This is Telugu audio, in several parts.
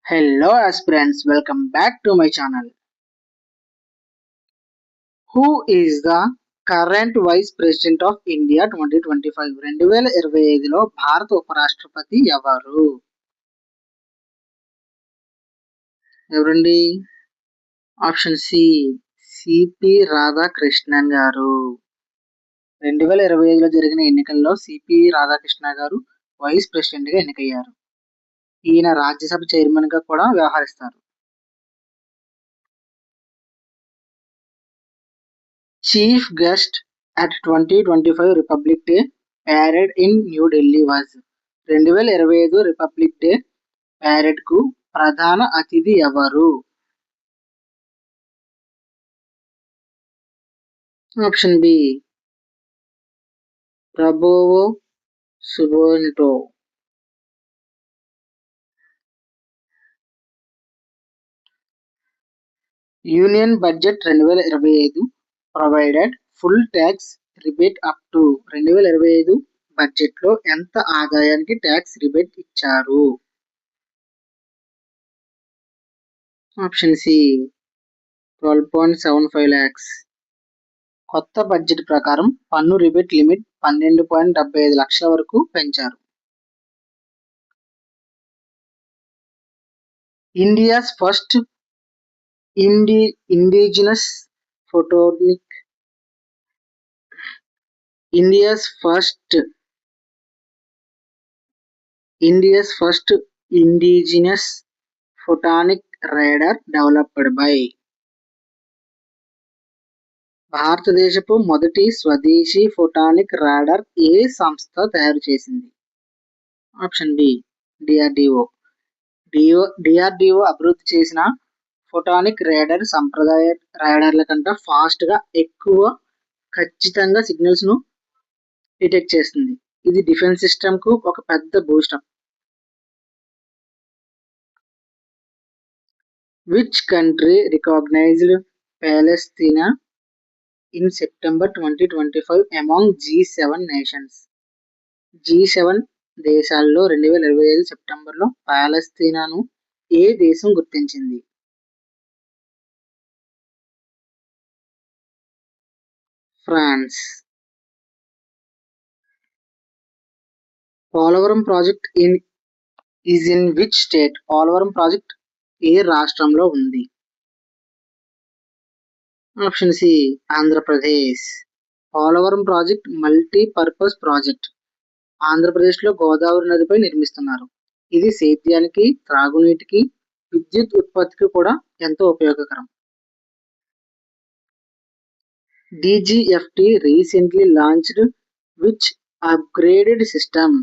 Hello aspirants, welcome back to my channel. Who is the current Vice President of India 2025? 2025లో భారత ఉపరాష్ట్రపతి ఎవరు? ఎవరండి? ఆప్షన్ సి సిపి రాధాకృష్ణన్ గారు. 2025లో జరిగిన ఎన్నికల్లో సిపి రాధాకృష్ణ గారు వైస్ ప్రెసిడెంట్ గా ఎన్నికయ్యారు. ఈయన రాజ్యసభ చైర్మన్ గా కూడా వ్యవహరిస్తారు. Chief guest at 2025 Republic Day parade in New Delhi was 2025 republic day parade కు ప్రధాన అతిథి ఎవరు? Option B Prabowo Subianto. Union budget 2025 provided full tax rebate up to 2025 budget లో ఎంత ఆదాయానికి ట్యాక్స్ రిబేట్ ఇచ్చారు? Option C 12.75 lakhs. కొత్త బడ్జెట్ ప్రకారం పన్ను రిబేట్ లిమిట్ 12.75 లక్షల వరకు పెంచారు. India's first indigenous photonic India's first indigenous photonic radar developed by. భారతదేశపు మొదటి స్వదేశీ ఫోటానిక్ రాడార్ ఏ సంస్థ తయారు చేసింది? Option B DRDO. డిఆర్డిఓ అభివృద్ధి చేసిన ఫోటానిక్ రాడార్ సంప్రదాయ రాడార్ల కంటే ఫాస్ట్ గా ఎక్కువ ఖచ్చితంగా సిగ్నల్స్ ను డిటెక్ట్ చేస్తుంది. ఇది డిఫెన్స్ సిస్టమ్ కు ఒక పెద్ద boost up. Which country recognised Palestine in September 2025 among G7 nations? G7 దేశాల్లో 2025 సెప్టెంబర్లో పాలస్తీనాను ఏ దేశం గుర్తించింది? France. Polavaram project in which state? Polavaram project ఏ రాష్ట్రంలో ఉంది? Option C Andhra Pradesh. Polavaram project multipurpose project. ఆంధ్రప్రదేశ్లో గోదావరి నదిపై నిర్మిస్తున్నారు. ఇది సేద్యానికి, త్రాగునీటికి, విద్యుత్ ఉత్పత్తికి కూడా ఎంతో ఉపయోగకరం. DGFT recently launched which upgraded system?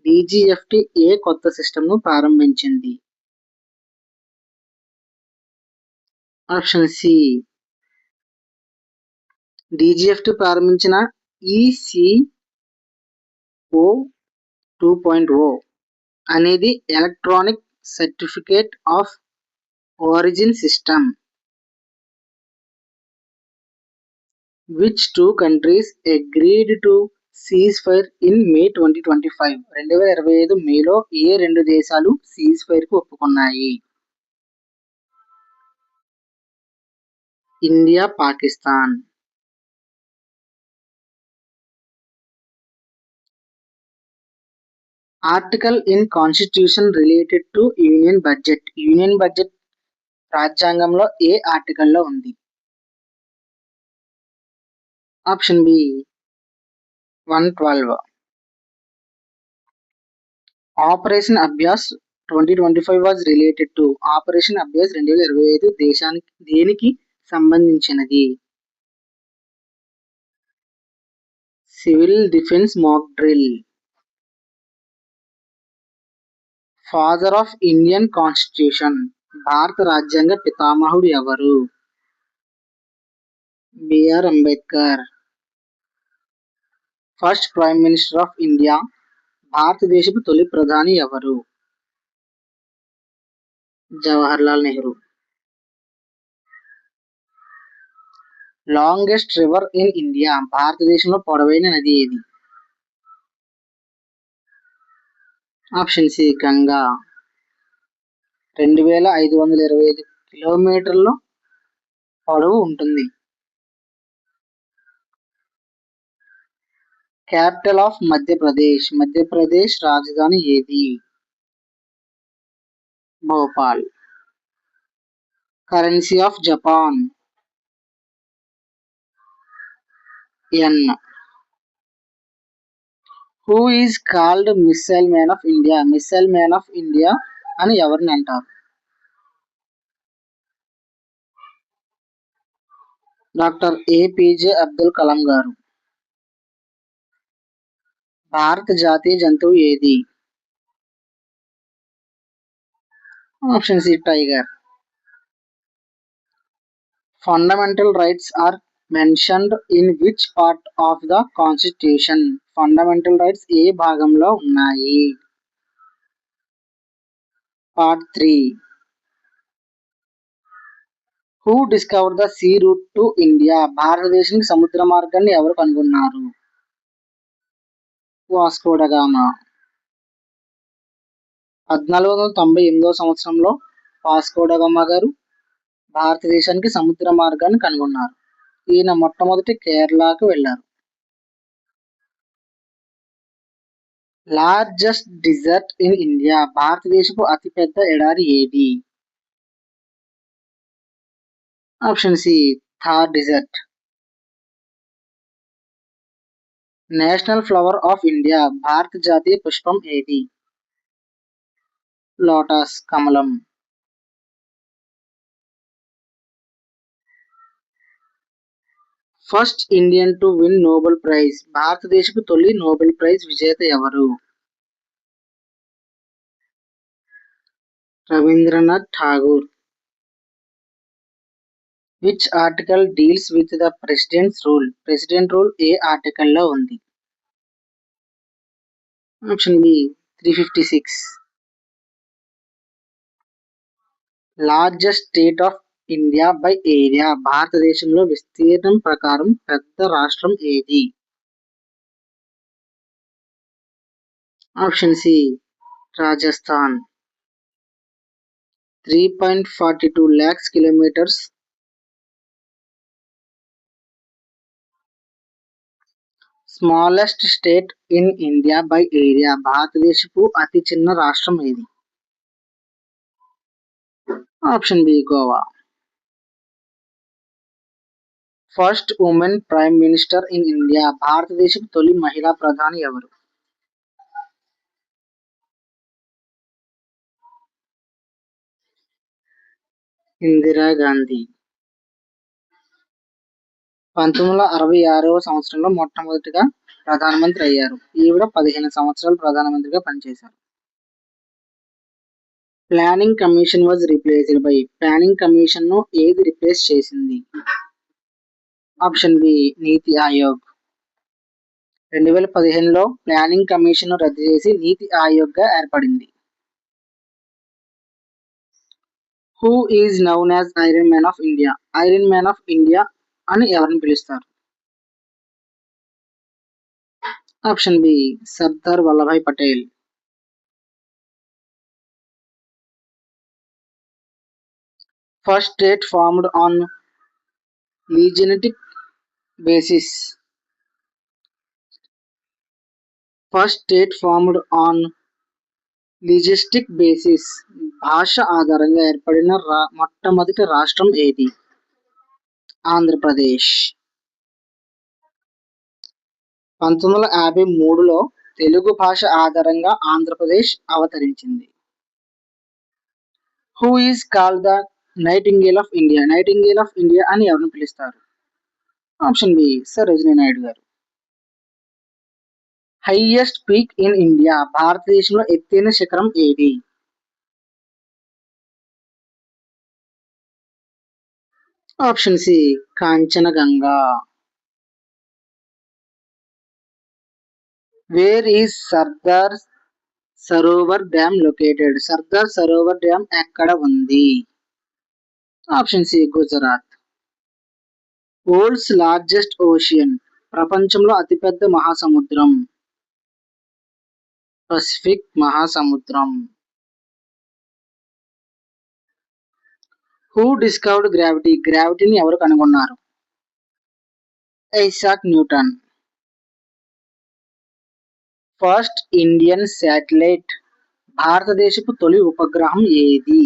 DGFT ఏ కొత్త సిస్టమ్ ను ప్రారంభించింది? ఆప్షన్ సి డిజిఎఫ్టి ప్రారంభించిన ఈసిఓ 2.0 అనేది electronic certificate of origin system. Which two countries agreed to cease fire in May 2025? 2025 మేలో ఏ రెండు దేశాలు సీజ్ ఫైర్ కు ఒప్పుకున్నాయి? India, Pakistan. Article in constitution related to union budget. Union budget రాజ్యాంగంలో ఏ ఆర్టికల్లో ఉంది? Option B 112. Operation Abhyas 2025 was related to. Operation Abhyas 2025 దేనికి సంబంధించినది? Civil defence mock drill. Father of Indian constitution. భారత రాజ్యాంగ పితామహుడు ఎవరు? BR Ambedkar. First prime minister of India. భారతదేశపు తొలి ప్రధాని ఎవరు? Jawaharlal Nehru. Longest river in India. భారతదేశంలో పొడవైన నది ఏది? Option C Ganga. 2525 కిలోమీటర్ల పొడవు ఉంటుంది. Capital of Madhya Pradesh. మధ్యప్రదేశ్ రాజధాని ఏది? Bhopal. Currency of Japan. Yen. Who is called missile man of India? Missile man of India అని ఎవరిని అంటారు? డాక్టర్ ఏపీజే అబ్దుల్ కలాం గారు. భారత జాతీయ జంతువు ఏది? Option C tiger. Fundamental rights are mentioned in which part of the constitution? Fundamental rights ఏ భాగంలో ఉన్నాయి? Part 3. Who discover the sea route to India? భారతదేశానికి సముద్ర మార్గాన్ని ఎవరు కనుగొన్నారు? వాస్కో డ గామా. 1498 సంవత్సరంలో వాస్కో డ గామా గారు భారతదేశానికి సముద్ర మార్గాన్ని కనుగొన్నారు. ఈయన మొట్టమొదటి కేరళకు వెళ్ళారు. Largest desert in India. భారతదేశపు అతిపెద్ద ఎడారి ఏది? Option C Thar desert. National flower of India. భారత జాతీయ పుష్పం ఏది? లోటస్ కమలం. First Indian to win Nobel prize. భారతదేశపు తొలి నోబెల్ ప్రైజ్ విజేత ఎవరు? Rabindranath Tagore. Which article deals with the president's rule? President rule ఏ ఆర్టికల్ లో ఉంది? Option B 356. Largest state of India by area. భారతదేశంలో విస్తీర్ణం ప్రకారం పెద్ద రాష్ట్రం ఏది? Option C Rajasthan. 3.42 lakhs kilometers. Smallest state in India by area. భారతదేశపు అతి చిన్న రాష్ట్రం ఏది? Option B Goa. First women prime minister in India. భారతదేశపు తొలి మహిళా ప్రధాని ఎవరు? ఇందిరాగాంధీ. 1966వ సంవత్సరంలో మొట్టమొదటిగా ప్రధానమంత్రి అయ్యారు. ఈవిడ 15 సంవత్సరాలు ప్రధానమంత్రిగా పనిచేశారు. Planning commission was replaced by. Planning commission ను ఏది రిప్లేస్ చేసింది? ఆప్షన్ బి నీతి ఆయోగ్. 2015లో ప్లానింగ్ కమిషన్ ను రద్దు చేసి నీతి ఆయోగ్ గా ఏర్పడింది. Who is known as iron man of India? Iron man of India అని ఎవరిని పిలుస్తారు? Option B Sardar Vallabhbhai Patel. First state formed on linguistic basis. First state formed on linguistic basis. భాష ఆధారంగా ఏర్పడిన మొట్టమొదటి రాష్ట్రం ఏది? ఆంధ్రప్రదేశ్. 1953లో తెలుగు భాష ఆధారంగా ఆంధ్రప్రదేశ్ అవతరించింది. Who is called the nightingale of India? Nightingale of India అని ఎవరిని పిలుస్తారు? ఆప్షన్ బి సరోజినీ నాయుడు గారు. Highest peak in India. భారతదేశంలో ఎత్తైన శిఖరం ఏది? Option C Kanchenjunga. Where is Sardar Sarovar dam located? Sardar Sarovar dam ఎక్కడ ఉంది? Option C Gujarat. World's largest ocean. ప్రపంచంలో అతిపెద్ద మహాసముద్రం. పసిఫిక్ మహాసముద్రం. Who discovered gravity? గ్రావిటీని ఎవరు కనుగొన్నారు? Isaac Newton. First Indian satellite. భారతదేశపు తొలి ఉపగ్రహం ఏది?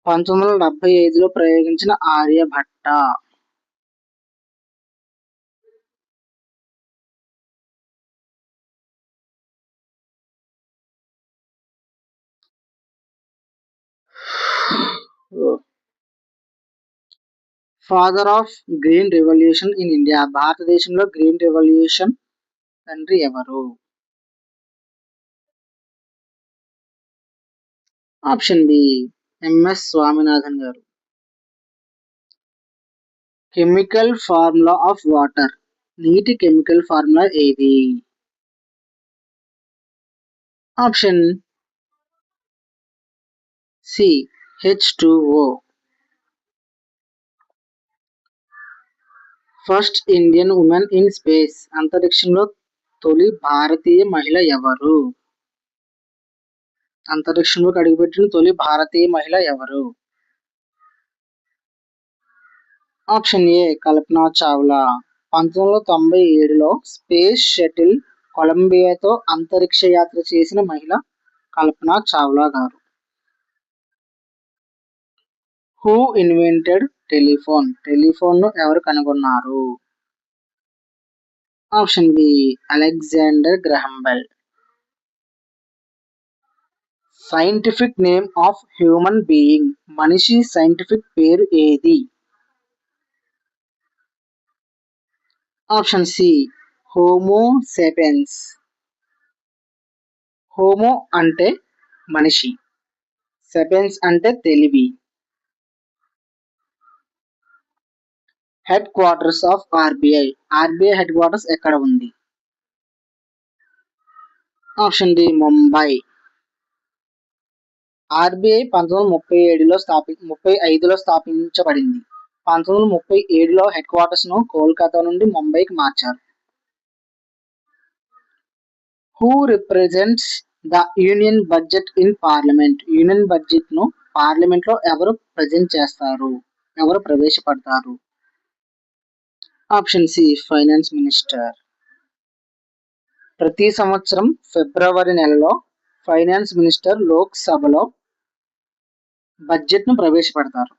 1975లో ప్రయోగించిన Aryabhata. Father of green revolution in India. భారతదేశంలో గ్రీన్ రెవల్యూషన్ తండ్రి ఎవరు? Option B MS Swaminathan garu. Chemical formula of water. నీటి కెమికల్ ఫార్ములా ఏది? Option C H2O. First Indian women in space. అంతరిక్షంలో తొలి భారతీయ మహిళ ఎవరు? అంతరిక్షంలోకి అడుగుపెట్టిన తొలి భారతీయ మహిళ ఎవరు? Option A Kalpana Chawla. 1997లో స్పేస్ షటిల్ కొలంబియాతో అంతరిక్ష యాత్ర చేసిన మహిళ కల్పనా చావ్లా గారు. Who invented telephone? టెలిఫోన్ ను ఎవరు కనుగొన్నారు? Option B Alexander Graham Bell. Scientific name of human being. మనిషి సైంటిఫిక్ పేరు ఏది? Option C homo sapiens. Homo అంటే మనిషి, సెపియన్స్ అంటే తెలివి. Headquarters of RBI. RBI headquarters ఎక్కడ ఉంది? Option D Mumbai. ఆర్బిఐ 1935లో స్థాపించబడింది. 1937లో హెడ్ క్వార్టర్స్ ను కోల్కతా నుండి ముంబైకి మార్చారు. Who represents the union budget in parliament? Union budget ను పార్లమెంట్ లో ఎవరు ప్రజెంట్ చేస్తారు? ఎవరు ప్రవేశపెడతారు? Option C finance minister. ప్రతి సంవత్సరం ఫిబ్రవరి నెలలో ఫైనాన్స్ మినిస్టర్ లోక్ సభలో బడ్జెట్ ను ప్రవేశపెడతారు.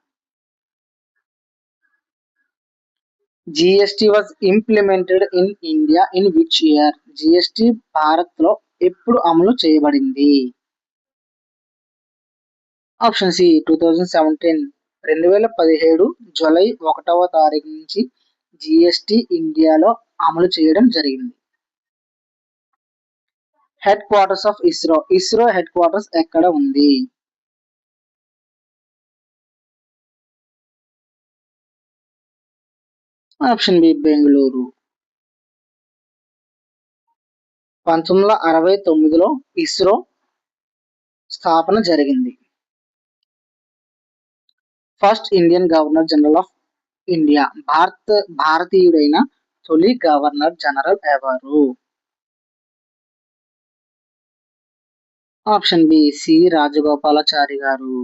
GST was implemented in India in which year? GST Bharat లో ఎప్పుడు అమలు చేయబడింది? Option C 2017. 2017 జూలై 1వ తారీఖు నుంచి జిఎస్టి ఇండియాలో అమలు చేయడం జరిగింది. Headquarters of ISRO. ISRO headquarters ఎక్కడ ఉంది? Option B Bengaluru. 1969లో ఇస్రో స్థాపన జరిగింది. First Indian governor general of India. భారతీయుడైన తొలి గవర్నర్ జనరల్ ఎవరు? Option B C Rajagopalachari garu.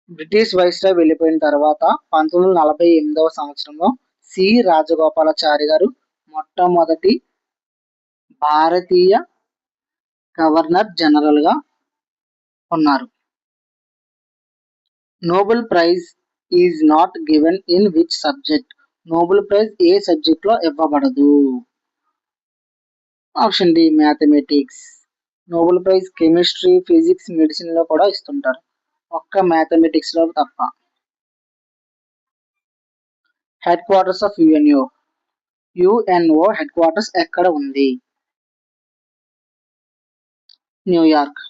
British viceroy వెళ్ళిపోయిన తర్వాత 1948వ సంవత్సరంలో సి రాజగోపాలాచారి గారు మొట్టమొదటి భారతీయ గవర్నర్ జనరల్ గా ఉన్నారు. Nobel prize is not given in which subject? Nobel prize ఏ సబ్జెక్ట్ లో ఇవ్వబడదు? Option D mathematics. Nobel prize chemistry, physics, medicine లో కూడా ఇస్తుంటారు, ఒక్క మ్యాథమెటిక్స్ లో తప్ప. Headquarters of UNO headquarters ఎక్కడ ఉంది? New York.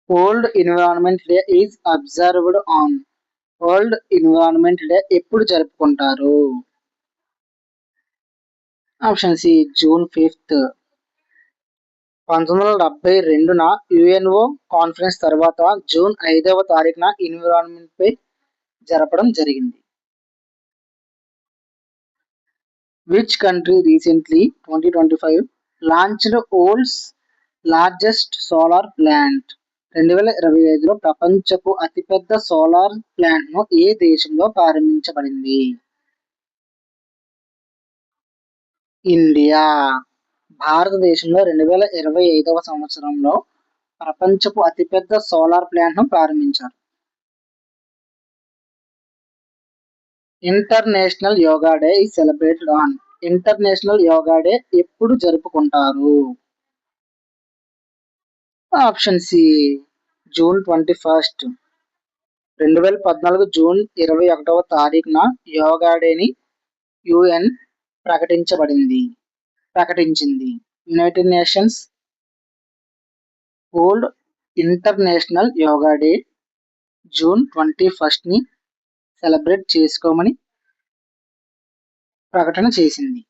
World environment day is observed on? World environment day ఎప్పుడు జరుపుకుంటారు? Option C June 5th. 1972న యుఎన్ఓ కాన్ఫరెన్స్ తర్వాత జూన్ 5వ తారీఖున ఎన్విరాన్మెంట్ పై జరపడం జరిగింది. Which country recently 2025 launched world's largest solar plant? 2025లో ప్రపంచపు అతిపెద్ద సోలార్ ప్లాంట్ను ఏ దేశంలో ప్రారంభించబడింది? ఇండియా. భారతదేశంలో 2025వ సంవత్సరంలో ప్రపంచపు అతిపెద్ద సోలార్ ప్లాంట్ను ప్రారంభించారు. International yoga day is celebrated on. International yoga day ఎప్పుడు జరుపుకుంటారు? Option C, June 21. 2014 జూన్ 21వ తారీఖున యోగా డేని యుఎన్ ప్రకటించింది. United Nations world international yoga day June 21ని సెలబ్రేట్ చేసుకోమని ప్రకటన చేసింది.